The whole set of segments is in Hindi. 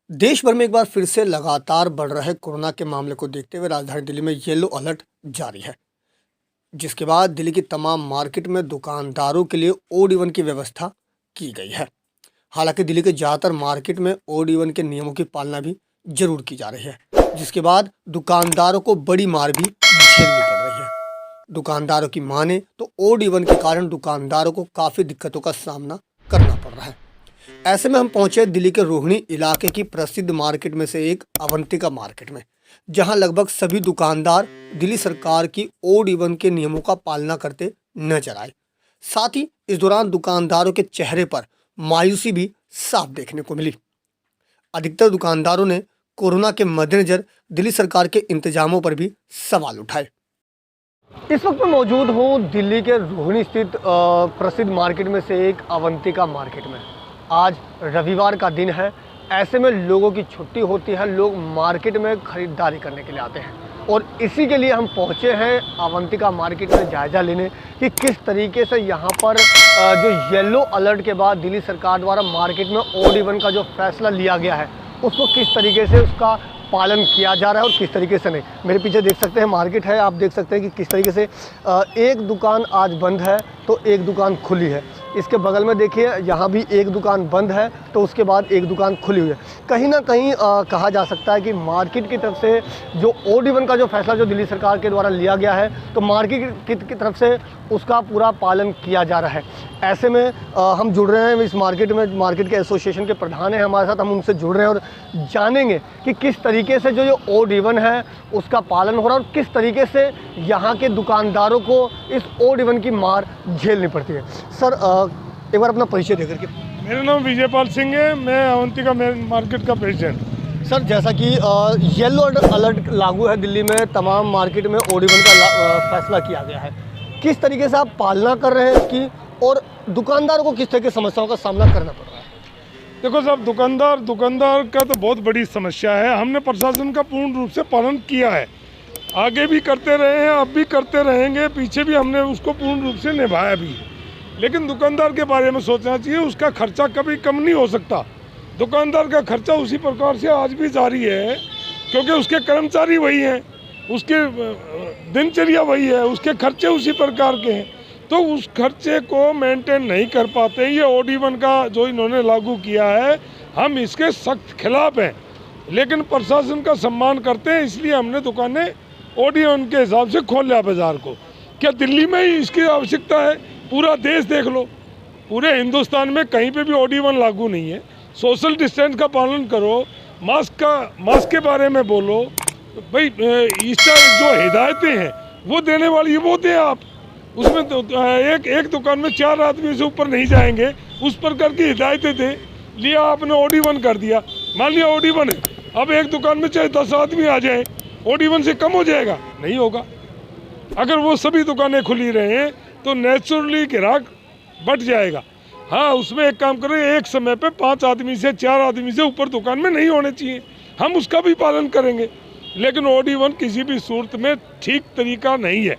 देश भर में एक बार फिर से लगातार बढ़ रहे कोरोना के मामले को देखते हुए राजधानी दिल्ली में येलो अलर्ट जारी है, जिसके बाद दिल्ली की तमाम मार्केट में दुकानदारों के लिए ओड इवन की व्यवस्था की गई है। हालांकि दिल्ली के ज़्यादातर मार्केट में ओड इवन के नियमों की पालना भी जरूर की जा रही है, जिसके बाद दुकानदारों को बड़ी मार भी झेलनी पड़ रही है। दुकानदारों की माने तो ओड इवन के कारण दुकानदारों को काफ़ी दिक्कतों का सामना करना पड़ रहा है। ऐसे में हम पहुंचे दिल्ली के रोहिणी इलाके की प्रसिद्ध मार्केट में से एक अवंतिका मार्केट में, जहां लगभग सभी दुकानदार दिल्ली सरकार की ओड इवन के नियमों का पालना करते नजर आए। साथ ही इस दौरान दुकानदारों के चेहरे पर मायूसी भी साफ देखने को मिली। अधिकतर दुकानदारों ने कोरोना के मद्देनजर दिल्ली सरकार के इंतजामों पर भी सवाल उठाए। इस वक्त मैं मौजूद हूँ दिल्ली के रोहिणी स्थित प्रसिद्ध मार्केट में से एक अवंतिका मार्केट में। आज रविवार का दिन है, ऐसे में लोगों की छुट्टी होती है, लोग मार्केट में ख़रीदारी करने के लिए आते हैं और इसी के लिए हम पहुँचे हैं अवंतिका मार्केट में जायज़ा लेने कि किस तरीके से यहाँ पर जो येलो अलर्ट के बाद दिल्ली सरकार द्वारा मार्केट में ओड इवन का जो फैसला लिया गया है उसको किस तरीके से उसका पालन किया जा रहा है और किस तरीके से नहीं। मेरे पीछे देख सकते हैं मार्केट है, आप देख सकते हैं कि किस तरीके से एक दुकान आज बंद है तो एक दुकान खुली है। इसके बगल में देखिए यहाँ भी एक दुकान बंद है तो उसके बाद एक दुकान खुली हुई है। कहीं ना कहीं कहा जा सकता है कि मार्केट की तरफ से जो ओड इवन का जो फैसला जो दिल्ली सरकार के द्वारा लिया गया है तो मार्केट की तरफ से उसका पूरा पालन किया जा रहा है। ऐसे में हम जुड़ रहे हैं इस मार्केट में, मार्केट के एसोसिएशन के प्रधान हैं हमारे साथ, हम उनसे जुड़ रहे हैं और जानेंगे कि किस तरीके से जो ओड इवन है उसका पालन हो रहा है और किस तरीके से यहाँ के दुकानदारों को इस ओड इवन की मार झेलनी पड़ती है। सर एक बार अपना परिचय देकर के। मेरा नाम विजयपाल सिंह है, मैं अवंतिका मार्केट का प्रेसिडेंट। सर जैसा कि येलो अलर्ट लागू है दिल्ली में, तमाम मार्केट में ओड इवन का फैसला किया गया है, किस तरीके से आप पालना कर रहे हैं इसकी और दुकानदारों को किस तरह की समस्याओं का सामना करना पड़ रहा है? देखो साहब, दुकानदार का तो बहुत बड़ी समस्या है। हमने प्रशासन का पूर्ण रूप से पालन किया है, आगे भी करते रहे हैं, अब भी करते रहेंगे, पीछे भी हमने उसको पूर्ण रूप से निभाया भी। लेकिन दुकानदार के बारे में सोचना चाहिए, उसका खर्चा कभी कम नहीं हो सकता। दुकानदार का खर्चा उसी प्रकार से आज भी जारी है क्योंकि उसके कर्मचारी वही हैं, उसके दिनचर्या वही है, उसके खर्चे उसी प्रकार के हैं, तो उस खर्चे को मेंटेन नहीं कर पाते। ये ओड इवन का जो इन्होंने लागू किया है, हम इसके सख्त खिलाफ हैं, लेकिन प्रशासन का सम्मान करते हैं, इसलिए हमने दुकानें ओड इवन के हिसाब से खोल लिया बाजार को। क्या दिल्ली में ही इसकी आवश्यकता है? पूरा देश देख लो, पूरे हिंदुस्तान में कहीं पे भी ओड इवन लागू नहीं है। सोशल डिस्टेंस का पालन करो, मास्क के बारे में बोलो भाई, इसका जो हिदायतें हैं वो देने वाली वो दें आप। उसमें तो एक दुकान में 4 आदमी से ऊपर नहीं जाएंगे, उस प्रकार की हिदायतें दें। लिया आपने ओड इवन कर दिया, मान लिया ओड इवन है, अब एक दुकान में चाहे 10 आदमी आ जाए, ओड इवन से कम हो जाएगा? नहीं होगा। अगर वो सभी दुकानें खुली रहें तो नेचुरली ग्राहक बढ़ जाएगा। हाँ, उसमें एक काम करें, एक समय पे 5 आदमी से 4 आदमी से ऊपर दुकान में नहीं होने चाहिए, हम उसका भी पालन करेंगे। लेकिन ओड इवन किसी भी सूरत में ठीक तरीका नहीं है,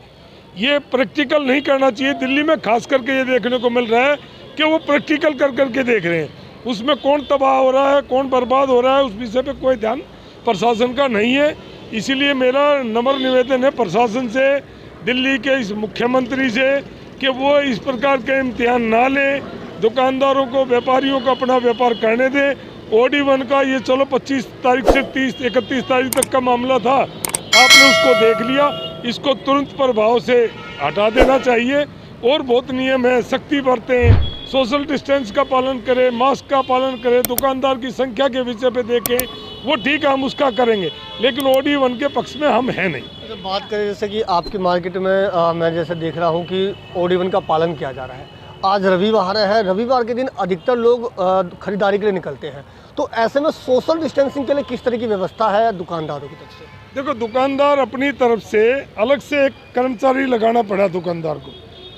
ये प्रैक्टिकल नहीं करना चाहिए। दिल्ली में खास करके ये देखने को मिल रहा है कि वो प्रैक्टिकल कर करके देख रहे हैं, उसमें कौन तबाह हो रहा है, कौन बर्बाद हो रहा है, उस विषय पे कोई ध्यान प्रशासन का नहीं है। इसीलिए मेरा नम्र निवेदन है प्रशासन से, दिल्ली के इस मुख्यमंत्री से, कि वो इस प्रकार के इम्तिहान ना लें, दुकानदारों को, व्यापारियों को अपना व्यापार करने दें। ओड इवन का ये चलो 25 तारीख से 31 तारीख तक का मामला था, आपने उसको देख लिया, इसको तुरंत प्रभाव से हटा देना चाहिए और बहुत नियम है, सख्ती बरतें, सोशल डिस्टेंस का पालन करें, मास्क का पालन करें, दुकानदार की संख्या के विषय पे देखें, वो ठीक है, हम उसका करेंगे, लेकिन ओड इवन के पक्ष में हम हैं नहीं। जब बात करें जैसे कि आपकी मार्केट में मैं जैसे देख रहा हूँ कि ओड इवन का पालन किया जा रहा है, आज रविवार है, रविवार के दिन अधिकतर लोग खरीदारी के लिए निकलते हैं, तो ऐसे में सोशल डिस्टेंसिंग के लिए किस तरह की व्यवस्था है दुकानदारों की तरफ से? देखो, दुकानदार अपनी तरफ से अलग से एक कर्मचारी लगाना पड़ा दुकानदार को,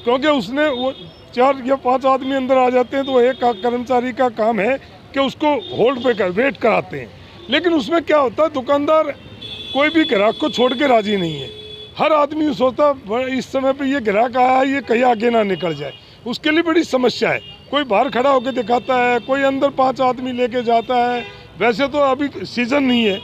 क्योंकि उसने वो 4 या 5 आदमी अंदर आ जाते हैं तो एक कर्मचारी का काम है कि उसको होल्ड पे वेट कराते हैं। लेकिन उसमें क्या होता है, दुकानदार कोई भी ग्राहक को छोड़ के राजी नहीं है। हर आदमी सोचता इस समय पे ये ग्राहक आया है, ये कहीं आगे ना निकल जाए, उसके लिए बड़ी समस्या है। कोई बाहर खड़ा होकर दिखाता है, कोई अंदर 5 आदमी लेके जाता है, वैसे तो अभी सीज़न नहीं है,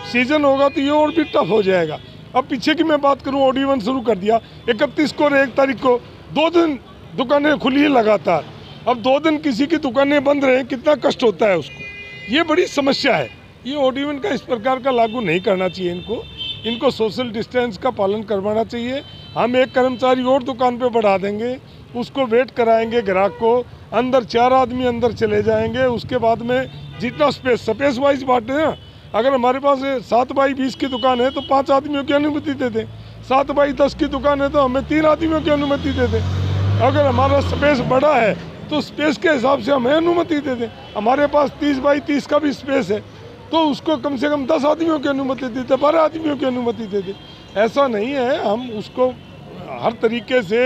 सीज़न होगा तो ये और भी टफ हो जाएगा। अब पीछे की मैं बात करूँ, OD1 शुरू कर दिया 31 को और 1 तारीख को, 2 दिन दुकानें खुली है लगातार। अब 2 दिन किसी की दुकानें बंद रहे, कितना कष्ट होता है उसको। ये बड़ी समस्या है। ये OD1 का इस प्रकार का लागू नहीं करना चाहिए इनको सोशल डिस्टेंस का पालन करवाना चाहिए। हम एक कर्मचारी और दुकान पे बढ़ा देंगे, उसको वेट कराएंगे ग्राहक को, अंदर 4 आदमी अंदर चले जाएंगे। उसके बाद में जितना स्पेस वाइज बांटे ना, अगर हमारे पास 7 बाई 20 की दुकान है तो 5 आदमियों की अनुमति दे दें, 7 बाई 10 की दुकान है तो हमें 3 आदमियों की अनुमति दे दें। अगर हमारा स्पेस बड़ा है तो स्पेस के हिसाब से हमें अनुमति दे दें। हमारे पास 30 बाई 30 का भी स्पेस है तो उसको कम से कम 10 आदमियों की अनुमति दे दें, 12 आदमियों की अनुमति दे दें। ऐसा नहीं है, हम उसको हर तरीके से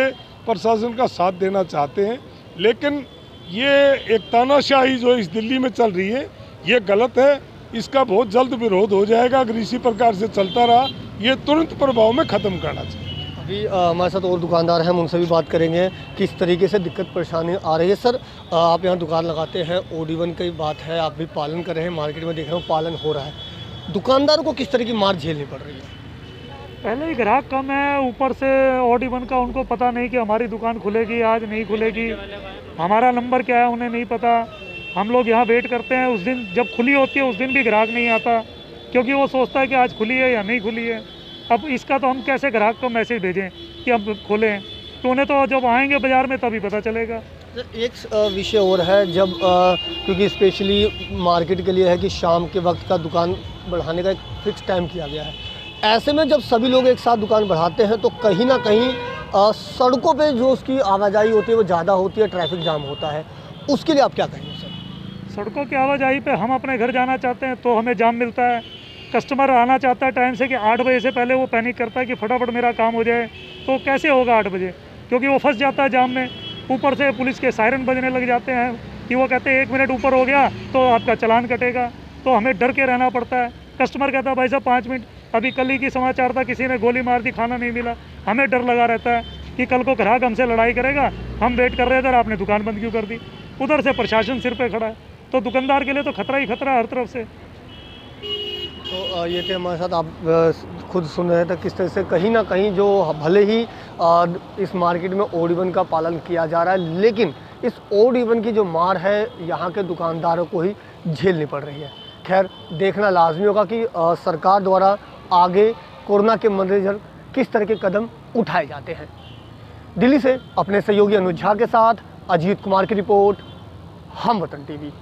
प्रशासन का साथ देना चाहते हैं, लेकिन ये एक तानाशाही जो इस दिल्ली में चल रही है ये गलत है। इसका बहुत जल्द विरोध हो जाएगा। अगर इसी प्रकार से चलता रहा, ये तुरंत प्रभाव में ख़त्म करना चाहिए। अभी हमारे साथ और दुकानदार हैं, हम उनसे भी बात करेंगे किस तरीके से दिक्कत परेशानी आ रही है। सर, आप यहाँ दुकान लगाते हैं, OD1 की बात है, आप भी पालन कर रहे हैं, मार्केट में देख रहे हो पालन हो रहा है, दुकानदारों को किस तरह की मार झेलनी पड़ रही है? पहले ही ग्राहक कम है, ऊपर से OD1 का उनको पता नहीं कि हमारी दुकान खुलेगी आज नहीं खुलेगी, हमारा नंबर क्या है उन्हें नहीं पता। हम लोग यहाँ वेट करते हैं, उस दिन जब खुली होती है उस दिन भी ग्राहक नहीं आता, क्योंकि वो सोचता है कि आज खुली है या नहीं खुली है। अब इसका तो हम कैसे ग्राहक को मैसेज भेजें कि अब खोलें, तो उन्हें तो जब आएंगे बाज़ार में तभी पता चलेगा। एक विषय और है, जब क्योंकि स्पेशली मार्केट के लिए है कि शाम के वक्त का दुकान बढ़ाने का एक फिक्स टाइम किया गया है। ऐसे में जब सभी लोग एक साथ दुकान बढ़ाते हैं तो कहीं ना कहीं सड़कों पे जो उसकी आवाजाही होती है वो ज़्यादा होती है, ट्रैफिक जाम होता है, उसके लिए आप क्या कहेंगे सर? सड़कों की आवाजाही पे हम अपने घर जाना चाहते हैं तो हमें जाम मिलता है, कस्टमर आना चाहता है टाइम से कि 8 बजे से पहले वो पैनिक करता है कि फटाफट मेरा काम हो जाए, तो कैसे होगा 8 बजे, क्योंकि वो फंस जाता है जाम में। ऊपर से पुलिस के सायरन बजने लग जाते हैं कि वो कहते हैं 1 मिनट ऊपर हो गया तो आपका चालान कटेगा, तो हमें डर के रहना पड़ता है। कस्टमर कहता है भाई साहब 5 मिनट, अभी कल ही की समाचार था किसी ने गोली मार दी, खाना नहीं मिला, हमें डर लगा रहता है कि कल को ग्राहक हमसे लड़ाई करेगा, हम वेट कर रहे थे आपने दुकान बंद क्यों कर दी। उधर से प्रशासन सिर पे खड़ा है, तो दुकानदार के लिए तो खतरा ही खतरा हर तरफ से। तो ये थे हमारे साथ, आप खुद सुन रहे थे किस तरह से कहीं ना कहीं जो भले ही इस मार्केट में OD1 का पालन किया जा रहा है, लेकिन इस OD1 की जो मार है यहाँ के दुकानदारों को ही झेलनी पड़ रही है। खैर, देखना लाजमी होगा कि सरकार द्वारा आगे कोरोना के मद्देनजर किस तरह के कदम उठाए जाते हैं। दिल्ली से अपने सहयोगी अनुज झा के साथ अजीत कुमार की रिपोर्ट, हम वतन TV।